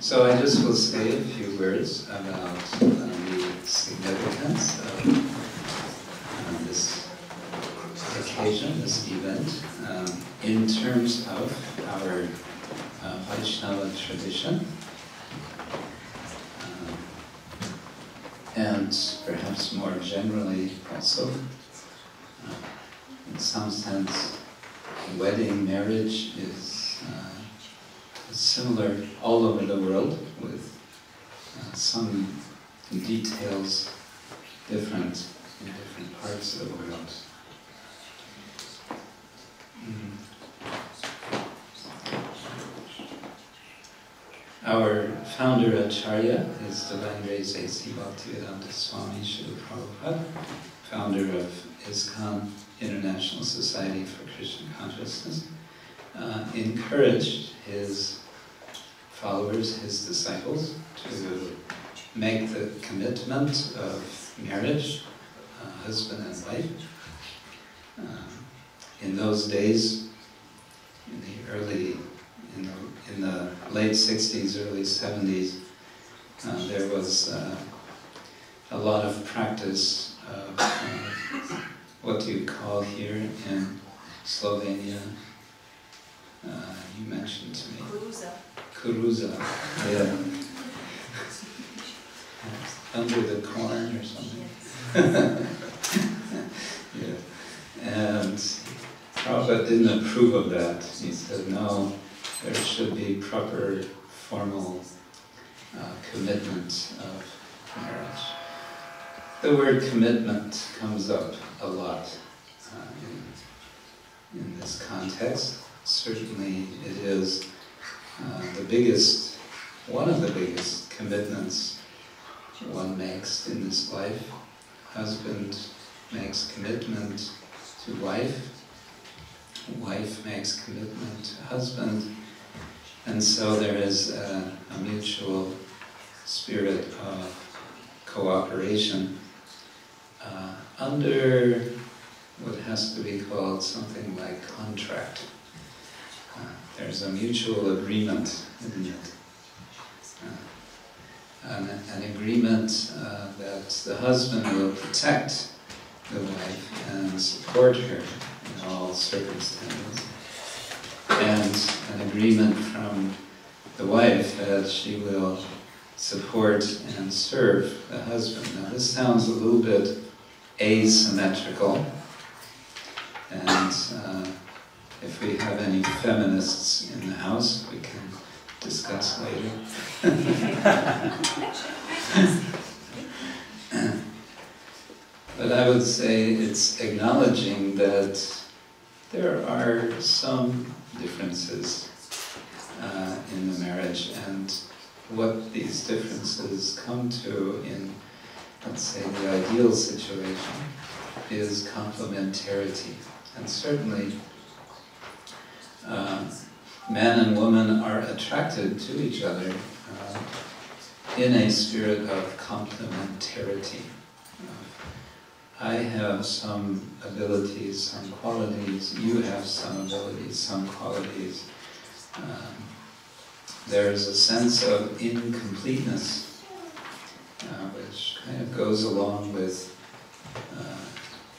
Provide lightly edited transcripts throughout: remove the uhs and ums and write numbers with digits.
So I just will say a few words about the significance of this occasion, this event, in terms of our Vaishnava tradition, and perhaps more generally also, in some sense, wedding, marriage is similar all over the world, with some details different in different parts of the world. Our founder Acharya is Divine Grace A.C. Bhaktivedanta Swami Srila Prabhupada, founder of ISKCON, International Society for Krishna Consciousness, encouraged his followers, his disciples, to make the commitment of marriage, husband and wife. In those days, in the late 60s, early 70s, there was a lot of practice of what you call here in Slovenia. You mentioned to me. Kuruza. Yeah. Under the corn or something. Yeah. And Prabhupada didn't approve of that. He said, no, there should be proper formal commitment of marriage. The word commitment comes up a lot in this context. Certainly it is one of the biggest commitments one makes in this life. Husband makes commitment to wife, wife makes commitment to husband, and so there is a mutual spirit of cooperation under what has to be called something like contract. There's a mutual agreement, isn't it? An agreement that the husband will protect the wife and support her in all circumstances, and an agreement from the wife that she will support and serve the husband. Now this sounds a little bit asymmetrical, and if we have any feminists in the house, we can discuss later. But I would say it's acknowledging that there are some differences in the marriage, and what these differences come to in, let's say, the ideal situation is complementarity. And certainly man and woman are attracted to each other in a spirit of complementarity. I have some abilities, some qualities, you have some abilities, some qualities. There's a sense of incompleteness, which kind of goes along with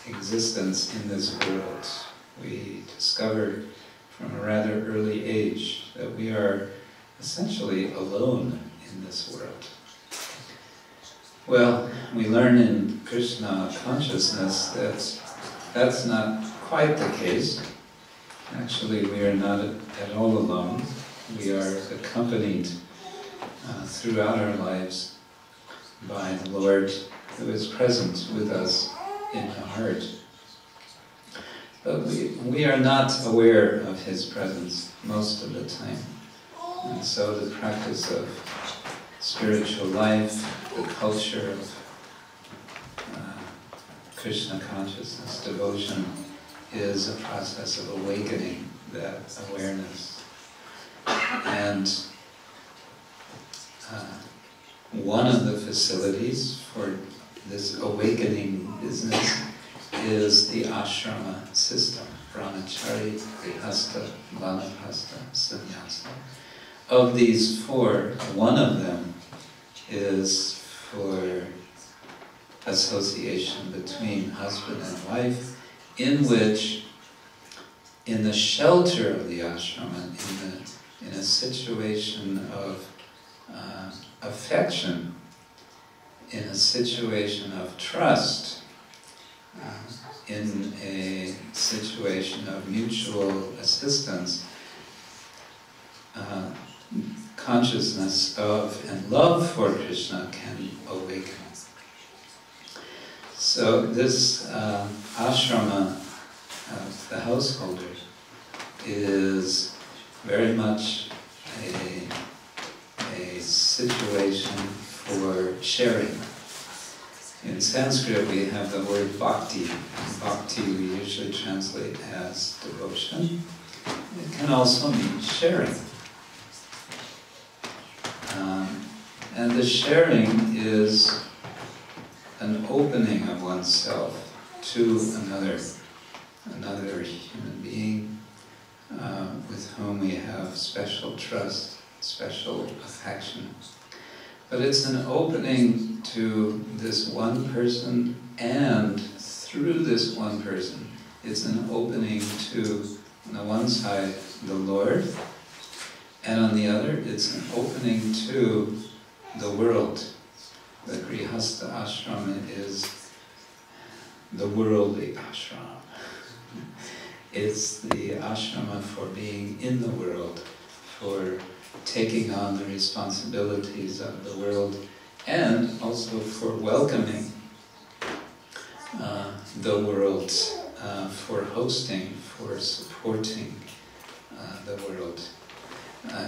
existence in this world. We discover from a rather early age that we are essentially alone in this world. Well, we learn in Krishna consciousness that that's not quite the case. Actually, we are not at all alone. We are accompanied throughout our lives by the Lord, who is present with us in the heart. But we are not aware of His presence most of the time. And so the practice of spiritual life, the culture of Krishna consciousness, devotion, is a process of awakening that awareness. And one of the facilities for this awakening business is the ashrama system, brahmachari, grihastha, vanapasta, sannyasa. of these four, one of them is for association between husband and wife, in which, in the shelter of the ashrama, in a situation of affection, in a situation of trust, in a situation of mutual assistance, consciousness of and love for Krishna can awaken. So this ashrama of the householder is very much a situation for sharing. In Sanskrit we have the word bhakti. Bhakti we usually translate as devotion. It can also mean sharing. And the sharing is an opening of oneself to another human being with whom we have special trust, special affection. But it's an opening to this one person, and through this one person, it's an opening to, on the one side, the Lord, and on the other, it's an opening to the world. The Grihastha ashrama is the worldly ashrama. It's the ashrama for being in the world, for taking on the responsibilities of the world, and also for welcoming the world, for hosting, for supporting the world.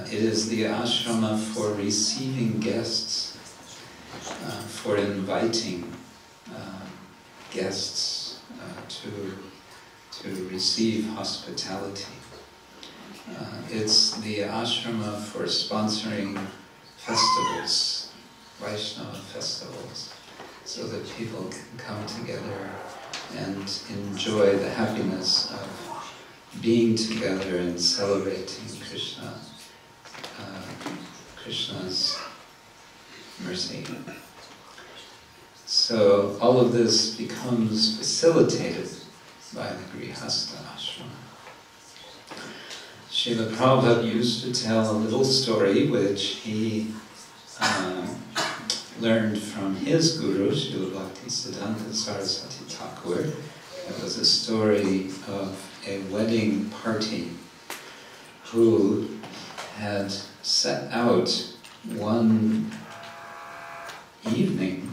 It is the ashrama for receiving guests, for inviting guests to receive hospitality. It's the ashrama for sponsoring festivals, Vaishnava festivals, so that people can come together and enjoy the happiness of being together and celebrating Krishna's mercy. So all of this becomes facilitated by the Grihastha ashrama. Srila Prabhupada used to tell a little story which he learned from his guru, Srila Bhaktisiddhanta Saraswati Thakur. It was a story of a wedding party who had set out one evening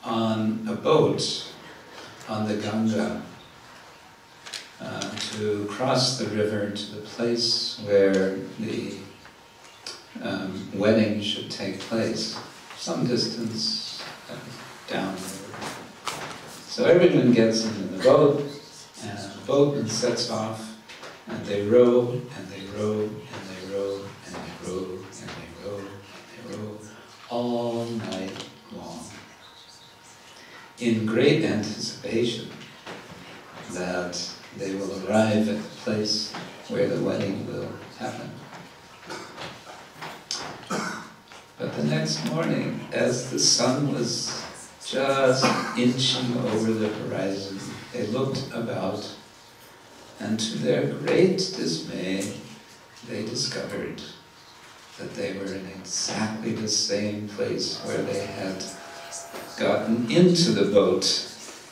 on a boat on the Ganga to cross the river to the place where the wedding should take place, some distance down the river. So everyone gets into the boat, and the boatman sets off, and they row, and they row, and they row, and they row, and they row, and they row, all night long, in great anticipation that they will arrive at the place where the wedding will happen. But the next morning, as the sun was just inching over the horizon, they looked about, and to their great dismay, they discovered that they were in exactly the same place where they had gotten into the boat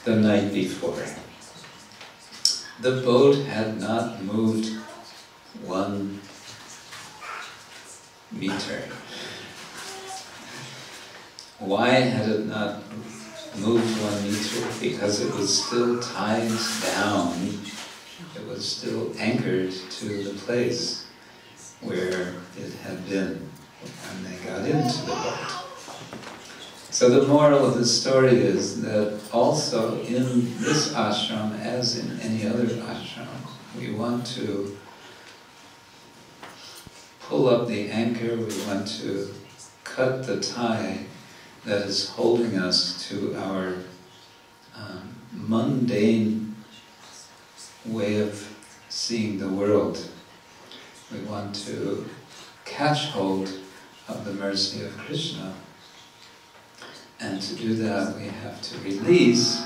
the night before. The boat had not moved 1 meter. Why had it not moved 1 meter? Because it was still tied down. It was still anchored to the place where it had been when they got into the boat. So the moral of the story is that also in this ashram, as in any other ashram, we want to pull up the anchor, we want to cut the tie that is holding us to our mundane way of seeing the world. We want to catch hold of the mercy of Krishna. And to do that, we have to release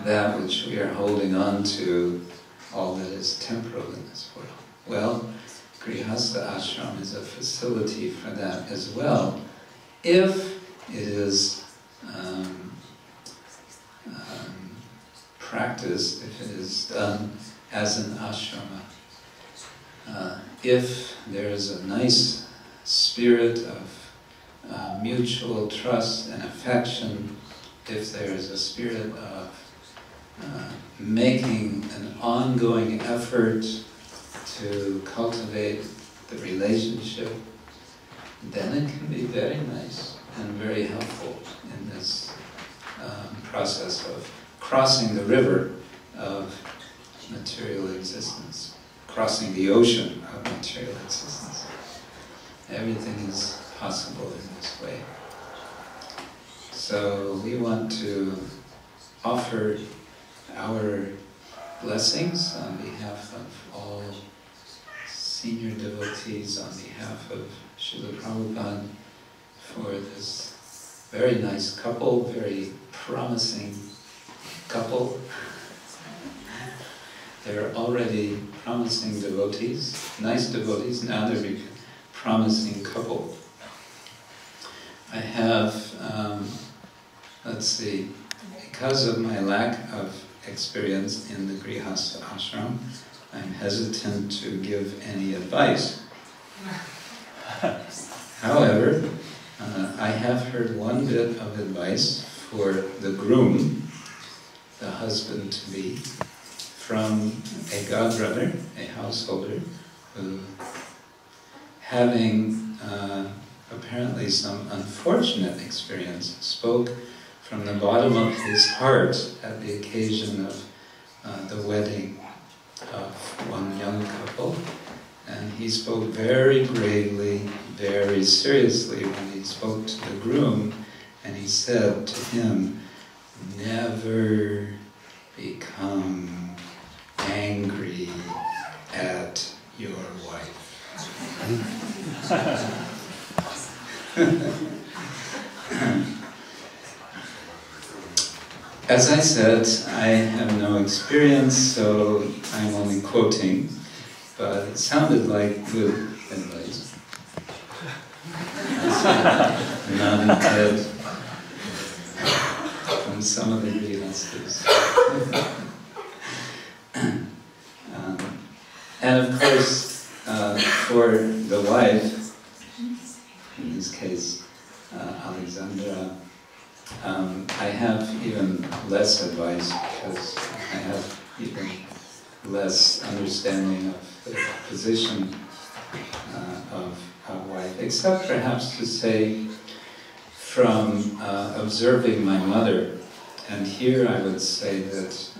that which we are holding on to, all that is temporal in this world. Well, Grihastha ashram is a facility for that as well, if it is practiced, if it is done as an ashrama. If there is a nice spirit of mutual trust and affection, if there is a spirit of making an ongoing effort to cultivate the relationship, then it can be very nice and very helpful in this process of crossing the river of material existence, crossing the ocean of material existence. Everything is possible in this way. So we want to offer our blessings on behalf of all senior devotees, on behalf of Srila Prabhupada, for this very nice couple, very promising couple. They're already promising devotees, nice devotees, now they're a promising couple. I have, because of my lack of experience in the Grihastha ashram, I'm hesitant to give any advice. However, I have heard one bit of advice for the groom, the husband-to-be, from a godbrother, a householder, who, having apparently some unfortunate experience, spoke from the bottom of his heart at the occasion of the wedding of one young couple, and he spoke very gravely, very seriously when he spoke to the groom, and he said to him, "Never become angry at your wife." As I said, I have no experience, so I'm only quoting, but it sounded like good advice. Nodding head from some of the grihasthas. And of course, for the wife, in this case, Aleksandra, I have even less advice because I have even less understanding of the position of a wife, except perhaps to say from observing my mother. And here I would say that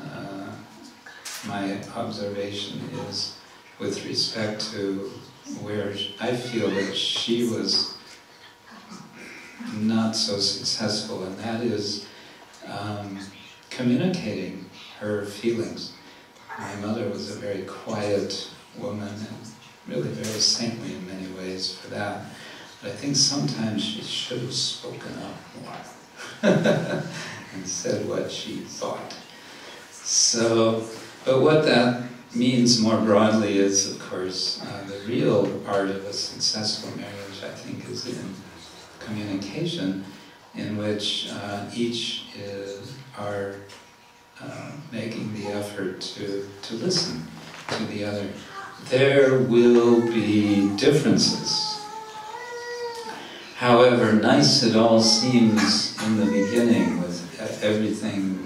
my observation is with respect to where I feel that she was not so successful, and that is communicating her feelings. My mother was a very quiet woman and really very saintly in many ways for that. But I think sometimes she should have spoken up more and said what she thought. So, but what that means more broadly is, of course, the real art of a successful marriage, I think, is in communication, in which each are making the effort to listen to the other. There will be differences. However nice it all seems in the beginning, with everything,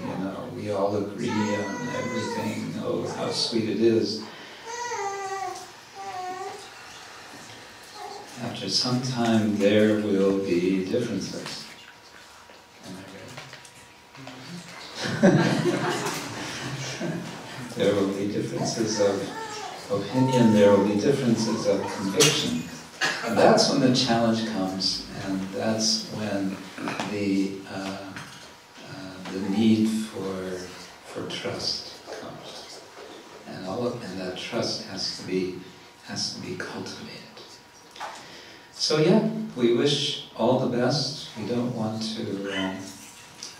we all agree on everything, oh, how sweet it is. After some time, there will be differences. There will be differences of opinion, there will be differences of conviction. And that's when the challenge comes, and that's when the need for trust comes. And that trust has to be has to be cultivated. So yeah, we wish all the best. We don't want to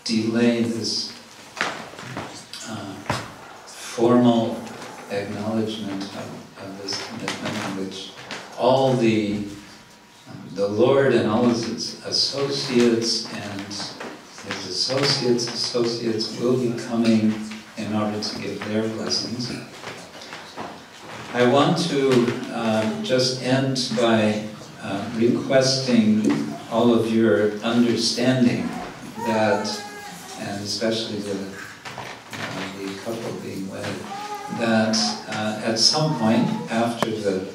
delay this formal acknowledgement of this commitment in which all the Lord and all his associates and his associates will be coming in order to give their blessings. I want to just end by requesting all of your understanding that, and especially the couple being wedded, that at some point after the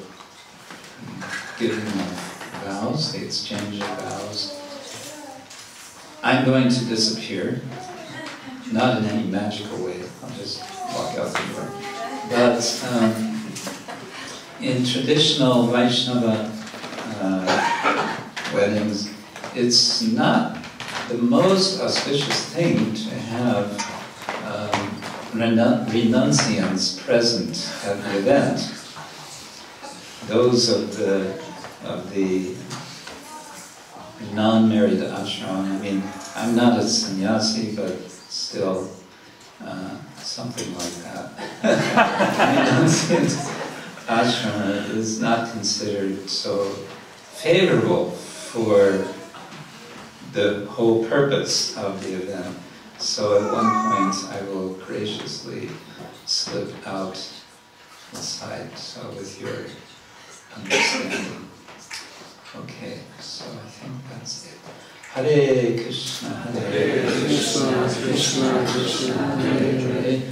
giving of vows, the exchange of vows, I'm going to disappear, not in any magical way, I'll just walk out the door. But in traditional Vaishnava weddings, it's not the most auspicious thing to have renunciants present at the event. Those of the non-married ashram, I mean, I'm not a sannyasi, but still something like that. Renunciant ashram is not considered so favorable for the whole purpose of the event. So at one point I will graciously slip out the side, so with your understanding. Okay, so I think that's it. Hare Krishna, Hare Krishna, Krishna Krishna, Hare Hare.